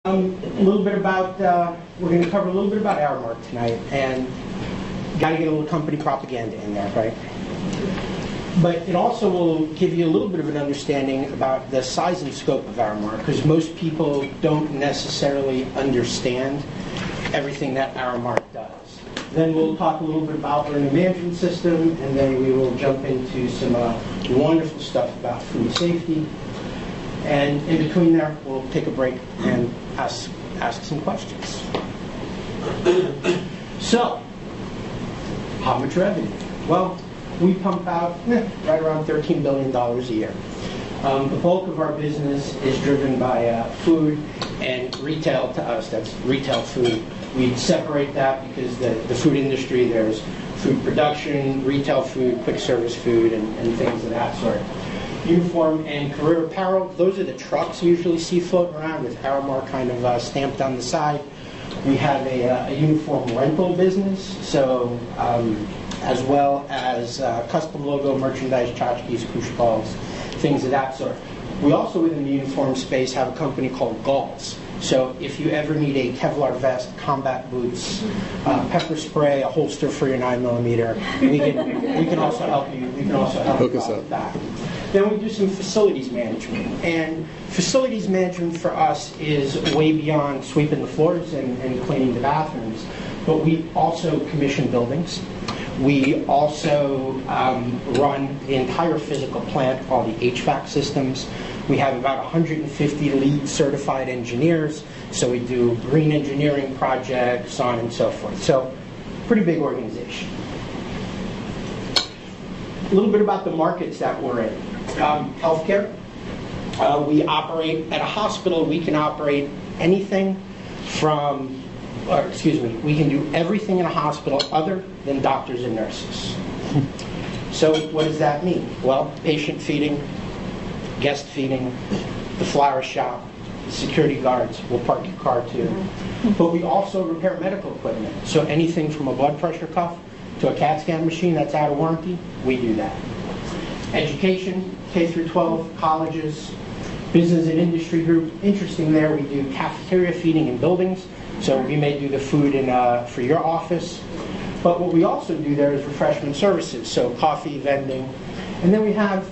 A little bit about, we're going to cover a little bit about ARAMARK tonight, and got to get a little company propaganda in there, right? But it also will give you a little bit of an understanding about the size and scope of ARAMARK, because most people don't necessarily understand everything that ARAMARK does. Then we'll talk a little bit about learning management system, and then we will jump into some wonderful stuff about food safety. And in between there, we'll take a break and ask some questions. So, how much revenue? Well, we pump out right around $13 billion a year. The bulk of our business is driven by food and retail. To us, that's retail food. We separate that because the food industry, there's food production, retail food, quick service food, and things of that sort. Uniform and career apparel, those are the trucks you usually see floating around with ARAMARK kind of stamped on the side. We have a uniform rental business, so as well as custom logo merchandise, tchotchkes, push balls, things of that sort. We also, within the uniform space, have a company called Galls. So if you ever need a Kevlar vest, combat boots, pepper spray, a holster for your 9mm, we can also help you. We can also help you out with that. Then we do some facilities management, and facilities management for us is way beyond sweeping the floors and cleaning the bathrooms. But we also commission buildings. We also run the entire physical plant, all the HVAC systems. We have about 150 LEED certified engineers, so we do green engineering projects, so on and so forth. So, pretty big organization. A little bit about the markets that we're in. Healthcare. We operate at a hospital. We can operate anything from, we can do everything in a hospital other than doctors and nurses. So what does that mean? Well, patient feeding, guest feeding, the flower shop, security guards, we'll park your car too. But we also repair medical equipment. So anything from a blood pressure cuff to a CAT scan machine that's out of warranty, we do that. Education, K through 12, colleges, business and industry group. Interesting there, we do cafeteria feeding in buildings. So we may do the food for your office. But what we also do there is refreshment services, so coffee, vending. And then we have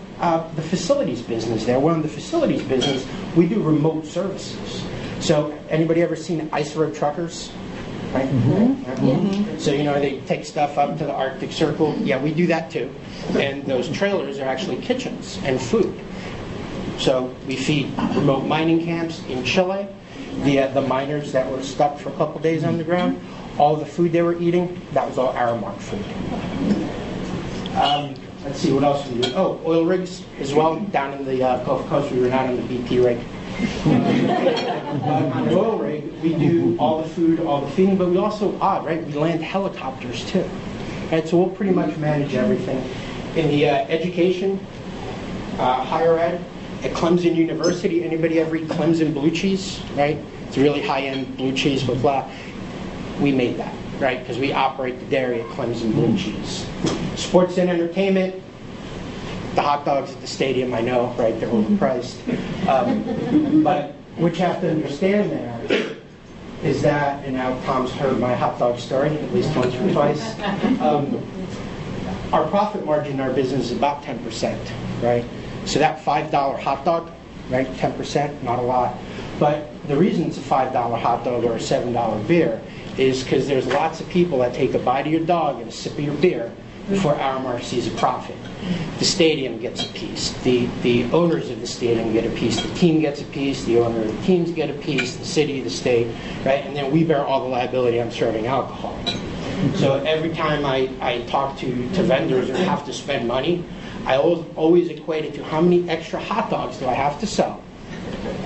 the facilities business there. We're in the facilities business, we do remote services. So anybody ever seen ice road truckers? Right? Mm-hmm. Mm-hmm. So, they take stuff up to the Arctic Circle. Yeah, we do that too. And those trailers are actually kitchens and food. So we feed remote mining camps in Chile. The miners that were stuck for a couple days on the ground, all the food they were eating, that was all ARAMARK food. Let's see, what else we do? Oh, oil rigs as well. Down in the Gulf Coast, we were not on the BP rig. On the oil rig, we do all the food, all the feeding, but we also, we land helicopters too. Right, so we'll pretty much manage everything. In the education, higher ed, at Clemson University, anybody ever eat Clemson blue cheese, right? It's really high-end blue cheese with we made that, right? Because we operate the dairy at Clemson blue cheese. Sports and entertainment, the hot dogs at the stadium, I know, right? They're overpriced. But what you have to understand there is that, and now Tom's heard my hot dog story at least once or twice, our profit margin in our business is about 10%, right? So that $5 hot dog, right, 10%, not a lot. But the reason it's a $5 hot dog or a $7 beer is because there's lots of people that take a bite of your dog and a sip of your beer before ARAMARK sees a profit. The stadium gets a piece. The owners of the stadium get a piece. The team gets a piece. The owner of the teams get a piece. The city, the state, right? And then we bear all the liability on serving alcohol. So every time I talk to vendors or have to spend money, I always equate it to how many extra hot dogs do I have to sell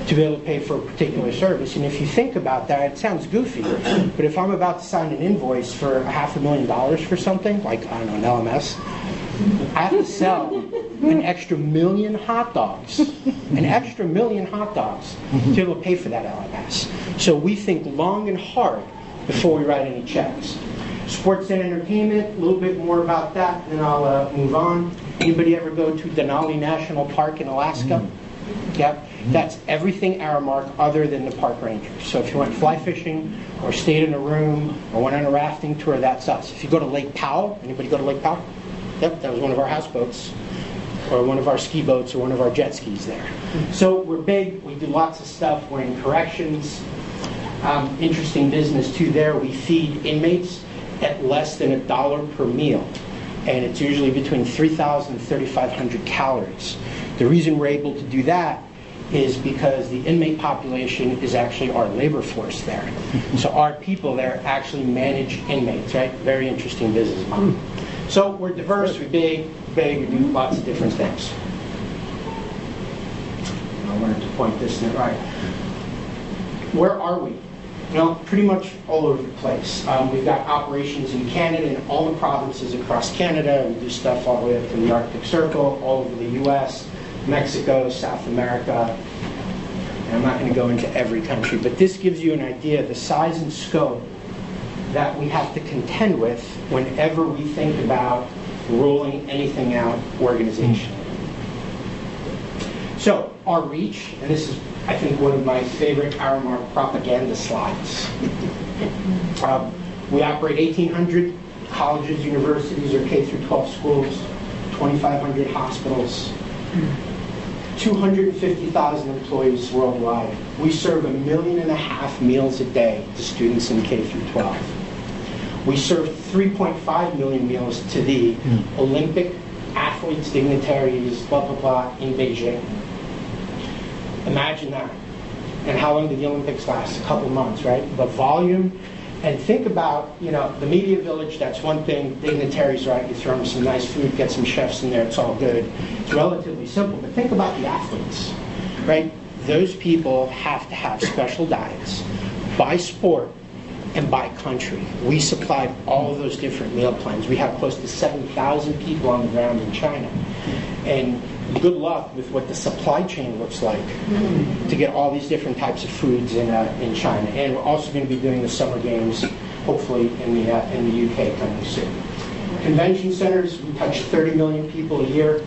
to be able to pay for a particular service. And if you think about that, it sounds goofy, but if I'm about to sign an invoice for $500,000 for something, like, I don't know, an LMS, I have to sell an extra million hot dogs, an extra million hot dogs to be able to pay for that LMS. So we think long and hard before we write any checks. Sports and entertainment, a little bit more about that, and then I'll move on. Anybody ever go to Denali National Park in Alaska? Yep. That's everything ARAMARK other than the park rangers. So if you went fly fishing or stayed in a room or went on a rafting tour, that's us. If you go to Lake Powell, anybody go to Lake Powell? Yep, that was one of our houseboats, or one of our ski boats, or one of our jet skis there. So we're big, we do lots of stuff. We're in corrections. Interesting business too there. We feed inmates at less than $1 per meal. And it's usually between 3,000 and 3,500 calories. The reason we're able to do that is because the inmate population is actually our labor force there. So our people there actually manage inmates, right? Very interesting business model. So we're diverse, we're big, we do lots of different things. I wanted to point this in right. Where are we? Well, pretty much all over the place. We've got operations in Canada, in all the provinces across Canada. We do stuff all the way up to the Arctic Circle, all over the US, Mexico, South America. And I'm not going to go into every country, but this gives you an idea of the size and scope that we have to contend with whenever we think about rolling anything out organizationally. So our reach, and this is, I think, one of my favorite ARAMARK propaganda slides. We operate 1,800 colleges, universities, or K-12 schools, 2,500 hospitals, 250,000 employees worldwide. We serve 1.5 million meals a day to students in K-12. We serve 3.5 million meals to the Olympic athletes, dignitaries, blah, blah, blah, in Beijing. Imagine that. And how long did the Olympics last? A couple months, right? The volume. And think about, the media village, that's one thing. Dignitaries, right? You throw them some nice food, get some chefs in there, it's all good. It's relatively simple. But think about the athletes, right? Those people have to have special diets by sport and by country. We supplied all of those different meal plans. We have close to 7,000 people on the ground in China. And good luck with what the supply chain looks like to get all these different types of foods in China. And we're also going to be doing the Summer Games, hopefully in the UK coming soon. Convention centers, we touch 30 million people a year.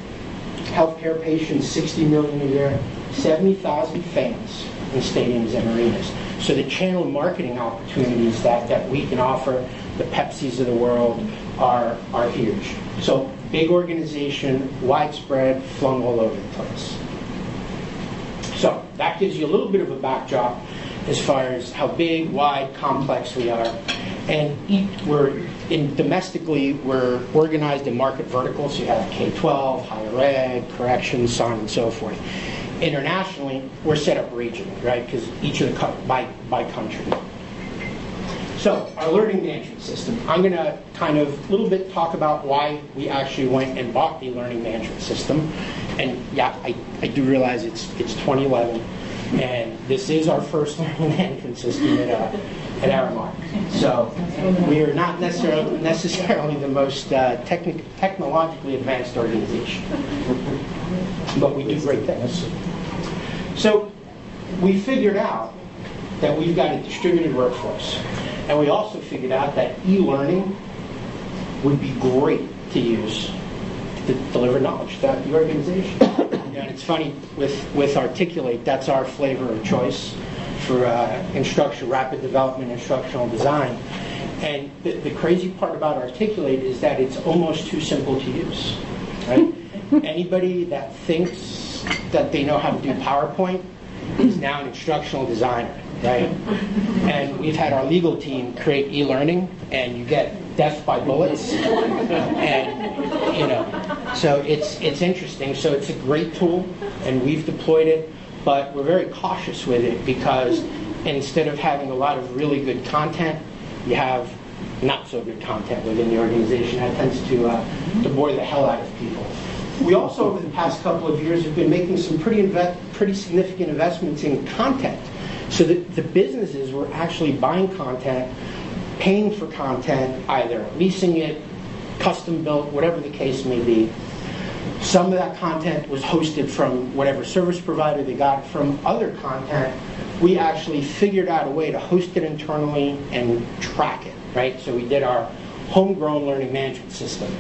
Healthcare patients, 60 million a year. 70,000 fans in stadiums and arenas. So the channel marketing opportunities that we can offer, the Pepsis of the world, are huge. So big organization, widespread, flung all over the place. So that gives you a little bit of a backdrop as far as how big, wide, complex we are. And domestically, we're organized in market verticals. You have K-12, higher ed, corrections, so on and so forth. Internationally, we're set up regionally, right? Because each of the by country. So our learning management system. I'm going to kind of a little bit talk about why we actually went and bought the learning management system. And yeah, I do realize it's 2011, and this is our first learning management system at ARAMARK. So we are not necessarily the most technologically advanced organization, but we do great things. So we figured out that we've got a distributed workforce. And we also figured out that e-learning would be great to use to deliver knowledge throughout the organization. And it's funny, with Articulate, that's our flavor of choice for rapid development, instructional design. And the crazy part about Articulate is that it's almost too simple to use. Right? Anybody that thinks that they know how to do PowerPoint is now an instructional designer. Right? And we've had our legal team create e-learning, and you get death by bullets. And so it's interesting. So it's a great tool, and we've deployed it, but we're very cautious with it because instead of having a lot of really good content, you have not so good content within the organization. That tends to bore the hell out of people. We also, over the past couple of years, have been making some pretty significant investments in content. So that the businesses were actually buying content, paying for content, either leasing it, custom built, whatever the case may be. Some of that content was hosted from whatever service provider they got. From other content, we actually figured out a way to host it internally and track it, right? So we did our homegrown learning management system.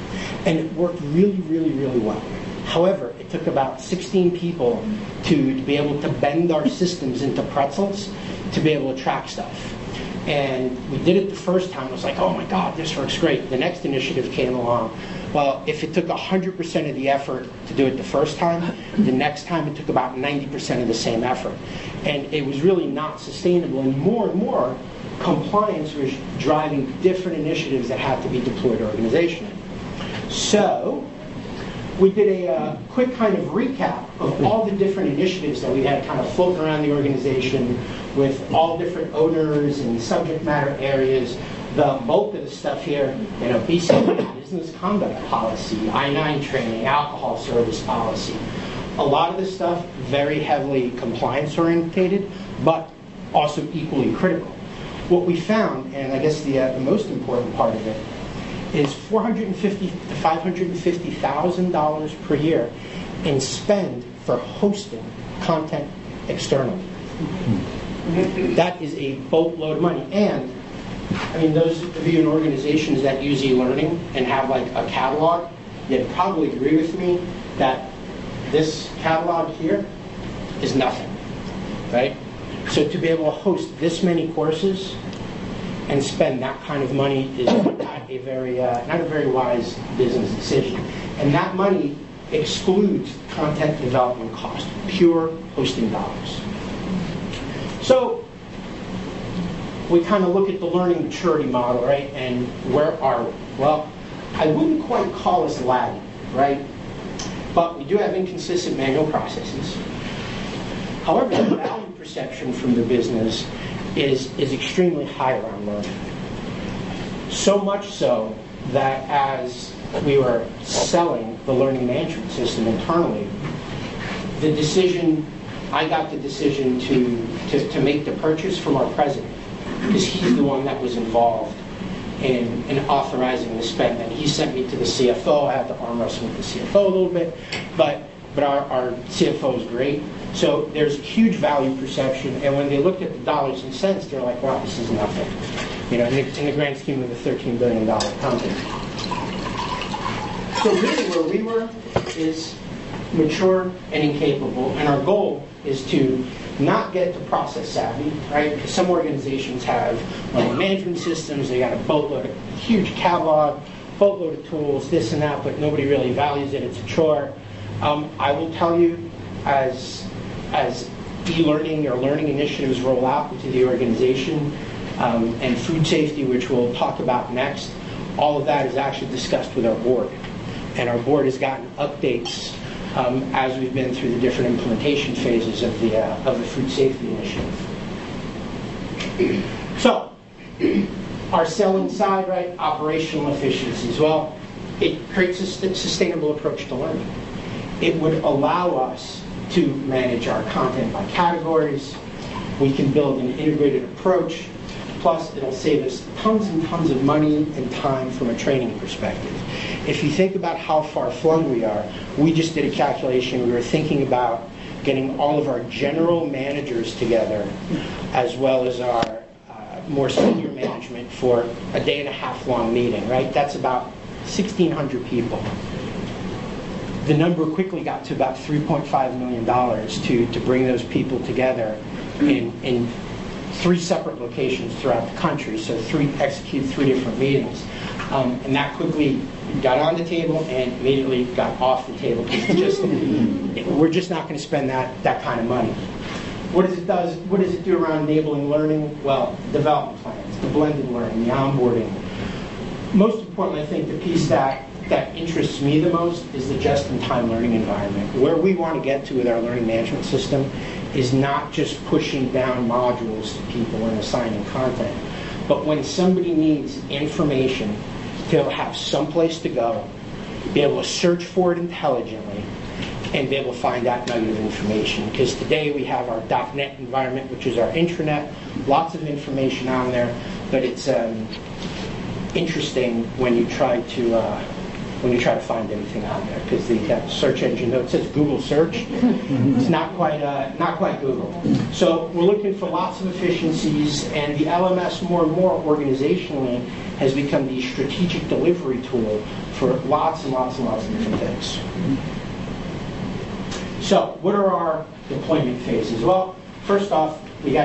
And it worked really, really, really well. However, it it took about 16 people to be able to bend our systems into pretzels to be able to track stuff. And we did it the first time. It was like, oh my God, this works great. The next initiative came along. Well, if it took 100% of the effort to do it the first time, the next time it took about 90% of the same effort. And it was really not sustainable. And more compliance was driving different initiatives that had to be deployed organizationally. So we did a quick kind of recap of all the different initiatives that we had kind of floating around the organization with all different owners and subject matter areas. The bulk of the stuff here, BCP, business conduct policy, I-9 training, alcohol service policy. A lot of this stuff very heavily compliance orientated, but also equally critical. What we found, and I guess the most important part of it, is $450,000 to $550,000 per year in spend for hosting content externally. That is a boatload of money. And I mean, those of you in organizations that use e-learning and have like a catalog, you'd probably agree with me that this catalog here is nothing, right? So to be able to host this many courses and spend that kind of money is not a very wise business decision. And that money excludes content development cost, pure hosting dollars. So we kind of look at the learning maturity model, right? And where are we? Well, I wouldn't quite call us lagging, right? But we do have inconsistent manual processes. However, the value perception from the business is extremely high around learning. So much so that as we were selling the learning management system internally, I got the decision to make the purchase from our president, because he's the one that was involved in authorizing the spend. And he sent me to the CFO. I had to arm wrestle with the CFO a little bit, but our CFO is great. So there's huge value perception, and when they looked at the dollars and cents, they're like, wow, this is nothing. In the grand scheme of a $13 billion company. So really where we were is mature and incapable, and our goal is to not get to process savvy, right? Because some organizations have learning management systems, they got a boatload of huge catalog, boatload of tools, this and that, but nobody really values it, it's a chore. I will tell you, as e-learning or learning initiatives roll out into the organization, and food safety, which we'll talk about next, all of that is actually discussed with our board. And our board has gotten updates as we've been through the different implementation phases of the food safety initiative. So, our selling side, right, operational efficiencies. Well, it creates a sustainable approach to learning. It would allow us to manage our content by categories. We can build an integrated approach. Plus, it'll save us tons and tons of money and time from a training perspective. If you think about how far flung we are, we just did a calculation. We were thinking about getting all of our general managers together, as well as our more senior management for a day and a half long meeting, right? That's about 1,600 people. The number quickly got to about $3.5 million to bring those people together in 3 separate locations throughout the country, so execute 3 different meetings. And that quickly got on the table and immediately got off the table. We're just not going to spend that kind of money. What does it do around enabling learning? Well, development plans, the blended learning, the onboarding. Most importantly, I think the piece that interests me the most is the just-in-time learning environment. Where we want to get to with our learning management system is not just pushing down modules to people and assigning content, but when somebody needs information, to have some place to go, be able to search for it intelligently, and be able to find that nugget of information. Because today we have our .NET environment, which is our intranet, lots of information on there, but it's interesting when you try to find anything on there, because the search engine, though it says Google search, it's not quite Google. So we're looking for lots of efficiencies, and the LMS more and more organizationally has become the strategic delivery tool for lots and lots and lots of different things. So what are our deployment phases? Well, first off, we got